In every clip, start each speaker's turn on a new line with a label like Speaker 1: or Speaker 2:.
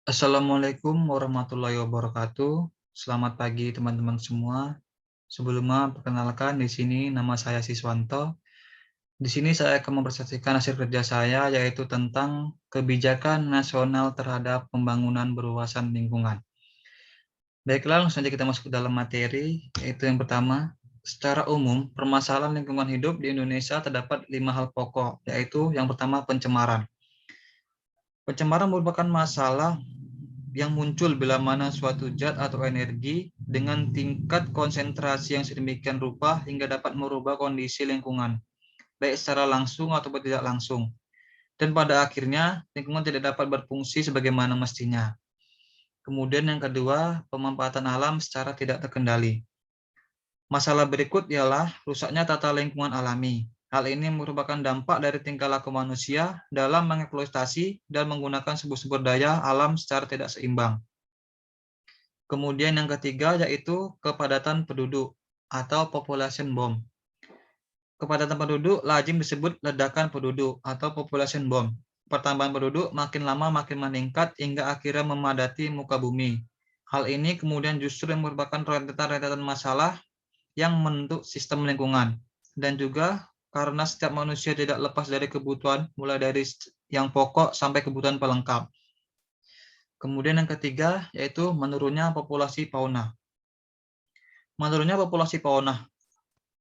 Speaker 1: Assalamualaikum warahmatullahi wabarakatuh. Selamat pagi teman-teman semua. Sebelumnya perkenalkan di sini nama saya Siswanto. Di sini saya akan mempresentasikan hasil kerja saya yaitu tentang kebijakan nasional terhadap pembangunan berwawasan lingkungan. Baiklah, langsung saja kita masuk ke dalam materi, yaitu yang pertama, secara umum permasalahan lingkungan hidup di Indonesia terdapat 5 hal pokok, yaitu yang pertama pencemaran. Pencemaran merupakan masalah yang muncul bila mana suatu zat atau energi dengan tingkat konsentrasi yang sedemikian rupa hingga dapat merubah kondisi lingkungan, baik secara langsung ataupun tidak langsung. Dan pada akhirnya, lingkungan tidak dapat berfungsi sebagaimana mestinya. Kemudian yang kedua, pemanfaatan alam secara tidak terkendali. Masalah berikut ialah rusaknya tata lingkungan alami. Hal ini merupakan dampak dari tingkah laku manusia dalam mengeksploitasi dan menggunakan sumber daya alam secara tidak seimbang. Kemudian yang ketiga yaitu kepadatan penduduk atau population bomb. Kepadatan penduduk lazim disebut ledakan penduduk atau population bomb. Pertambahan penduduk makin lama makin meningkat hingga akhirnya memadati muka bumi. Hal ini kemudian justru merupakan rentetan-rentetan masalah yang membentuk sistem lingkungan. Dan juga karena setiap manusia tidak lepas dari kebutuhan, mulai dari yang pokok sampai kebutuhan pelengkap. Kemudian yang ketiga yaitu menurunnya populasi fauna. Menurunnya populasi fauna.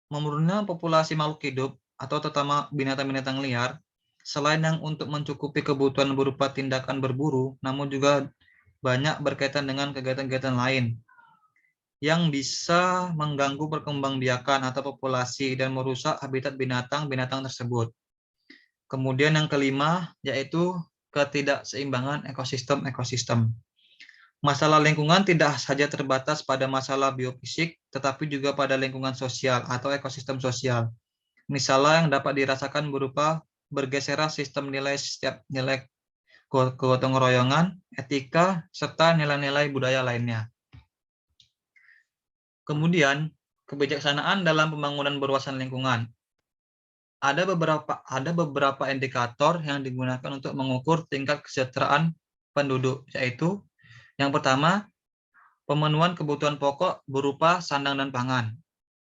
Speaker 1: Menurunnya populasi makhluk hidup atau terutama binatang-binatang liar, selain yang untuk mencukupi kebutuhan berupa tindakan berburu, namun juga banyak berkaitan dengan kegiatan-kegiatan lain yang bisa mengganggu perkembangbiakan atau populasi dan merusak habitat binatang-binatang tersebut. Kemudian yang kelima yaitu ketidakseimbangan ekosistem-ekosistem. Masalah lingkungan tidak saja terbatas pada masalah biofisik, tetapi juga pada lingkungan sosial atau ekosistem sosial. Misalnya yang dapat dirasakan berupa bergesernya sistem nilai setiap nilai gotong royongan, etika, serta nilai-nilai budaya lainnya. Kemudian, kebijaksanaan dalam pembangunan berwawasan lingkungan. Ada beberapa indikator yang digunakan untuk mengukur tingkat kesejahteraan penduduk, yaitu yang pertama, pemenuhan kebutuhan pokok berupa sandang dan pangan.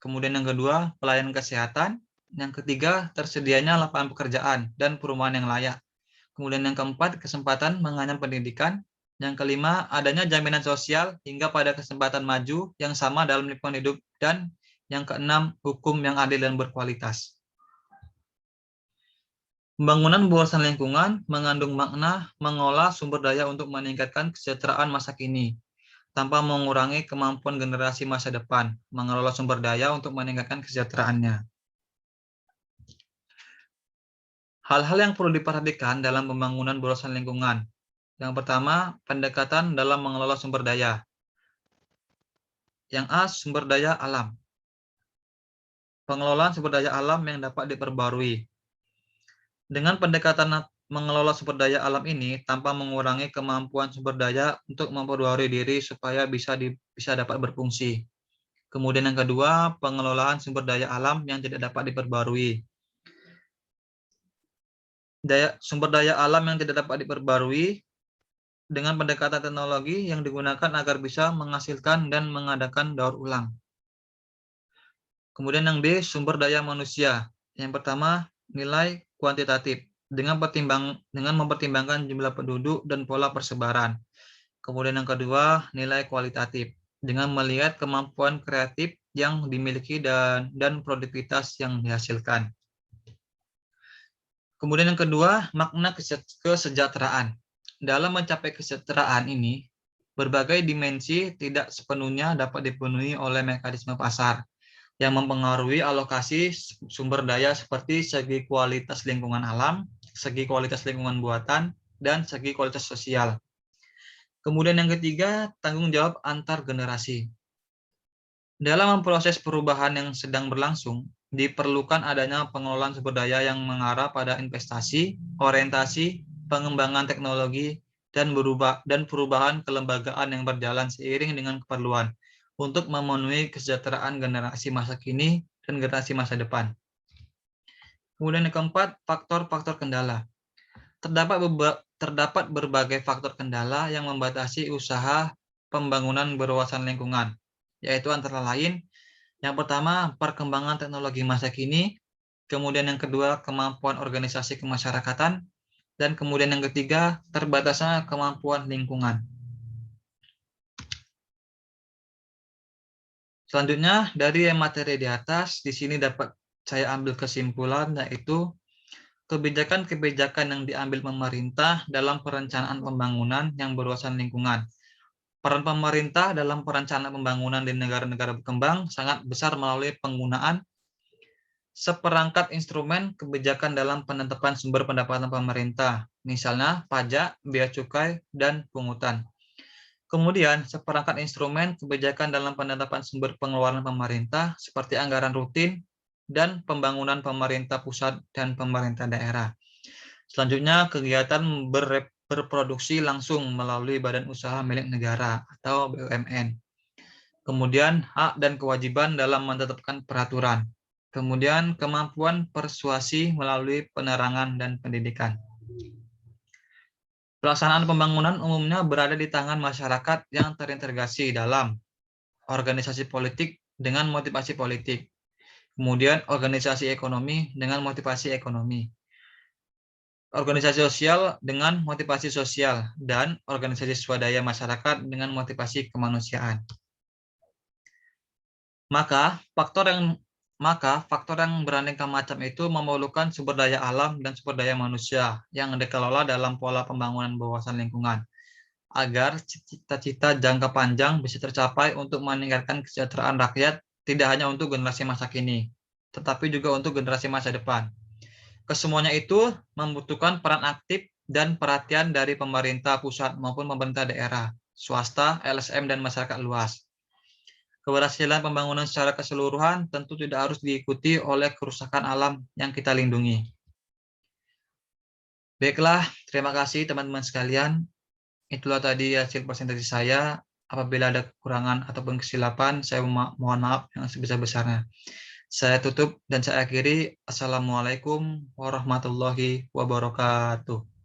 Speaker 1: Kemudian yang kedua, pelayanan kesehatan. Yang ketiga, tersedianya lapangan pekerjaan dan perumahan yang layak. Kemudian yang keempat, kesempatan mengenyam pendidikan. Yang kelima, adanya jaminan sosial hingga pada kesempatan maju yang sama dalam lingkungan hidup. Dan yang keenam, hukum yang adil dan berkualitas. Pembangunan berwawasan lingkungan mengandung makna mengolah sumber daya untuk meningkatkan kesejahteraan masa kini, tanpa mengurangi kemampuan generasi masa depan, mengelola sumber daya untuk meningkatkan kesejahteraannya. Hal-hal yang perlu diperhatikan dalam pembangunan berwawasan lingkungan. Yang pertama, pendekatan dalam mengelola sumber daya. Yang A, sumber daya alam. Pengelolaan sumber daya alam yang dapat diperbarui. Dengan pendekatan mengelola sumber daya alam ini tanpa mengurangi kemampuan sumber daya untuk memperbarui diri supaya bisa dapat berfungsi. Kemudian yang kedua, pengelolaan sumber daya alam yang tidak dapat diperbarui. Sumber daya alam yang tidak dapat diperbarui dengan pendekatan teknologi yang digunakan agar bisa menghasilkan dan mengadakan daur ulang. Kemudian yang B, sumber daya manusia. Yang pertama, nilai kuantitatif dengan mempertimbangkan jumlah penduduk dan pola persebaran. Kemudian yang kedua, nilai kualitatif dengan melihat kemampuan kreatif yang dimiliki dan produktivitas yang dihasilkan. Kemudian yang kedua, makna kesejahteraan. Dalam mencapai kesejahteraan ini, berbagai dimensi tidak sepenuhnya dapat dipenuhi oleh mekanisme pasar yang mempengaruhi alokasi sumber daya seperti segi kualitas lingkungan alam, segi kualitas lingkungan buatan, dan segi kualitas sosial. Kemudian yang ketiga, tanggung jawab antar generasi. Dalam proses perubahan yang sedang berlangsung, diperlukan adanya pengelolaan sumber daya yang mengarah pada investasi, orientasi, pengembangan teknologi, dan perubahan kelembagaan yang berjalan seiring dengan keperluan untuk memenuhi kesejahteraan generasi masa kini dan generasi masa depan. Kemudian yang keempat, faktor-faktor kendala. terdapat berbagai faktor kendala yang membatasi usaha pembangunan berwawasan lingkungan, yaitu antara lain, yang pertama, perkembangan teknologi masa kini, kemudian yang kedua, kemampuan organisasi kemasyarakatan, dan kemudian yang ketiga, terbatasnya kemampuan lingkungan. Selanjutnya, dari materi di atas, di sini dapat saya ambil kesimpulan, yaitu kebijakan-kebijakan yang diambil pemerintah dalam perencanaan pembangunan yang berwawasan lingkungan. Peran pemerintah dalam perencanaan pembangunan di negara-negara berkembang sangat besar melalui penggunaan seperangkat instrumen kebijakan dalam penetapan sumber pendapatan pemerintah, misalnya pajak, bea cukai, dan pungutan. Kemudian, seperangkat instrumen kebijakan dalam penetapan sumber pengeluaran pemerintah seperti anggaran rutin dan pembangunan pemerintah pusat dan pemerintah daerah. Selanjutnya, kegiatan berproduksi langsung melalui badan usaha milik negara atau BUMN. Kemudian, hak dan kewajiban dalam menetapkan peraturan. Kemudian, kemampuan persuasi melalui penerangan dan pendidikan. Pelaksanaan pembangunan umumnya berada di tangan masyarakat yang terintegrasi dalam organisasi politik dengan motivasi politik, kemudian organisasi ekonomi dengan motivasi ekonomi, organisasi sosial dengan motivasi sosial, dan organisasi swadaya masyarakat dengan motivasi kemanusiaan. Maka faktor yang beraneka macam itu memerlukan sumber daya alam dan sumber daya manusia yang dikelola dalam pola pembangunan berwawasan lingkungan, agar cita-cita jangka panjang bisa tercapai untuk meningkatkan kesejahteraan rakyat tidak hanya untuk generasi masa kini, tetapi juga untuk generasi masa depan. Kesemuanya itu membutuhkan peran aktif dan perhatian dari pemerintah pusat maupun pemerintah daerah, swasta, LSM, dan masyarakat luas. Keberhasilan pembangunan secara keseluruhan tentu tidak harus diikuti oleh kerusakan alam yang kita lindungi. Baiklah, terima kasih teman-teman sekalian. Itulah tadi hasil presentasi saya. Apabila ada kekurangan ataupun kesilapan, saya mohon maaf yang sebesar-besarnya. Saya tutup dan saya akhiri. Assalamualaikum warahmatullahi wabarakatuh.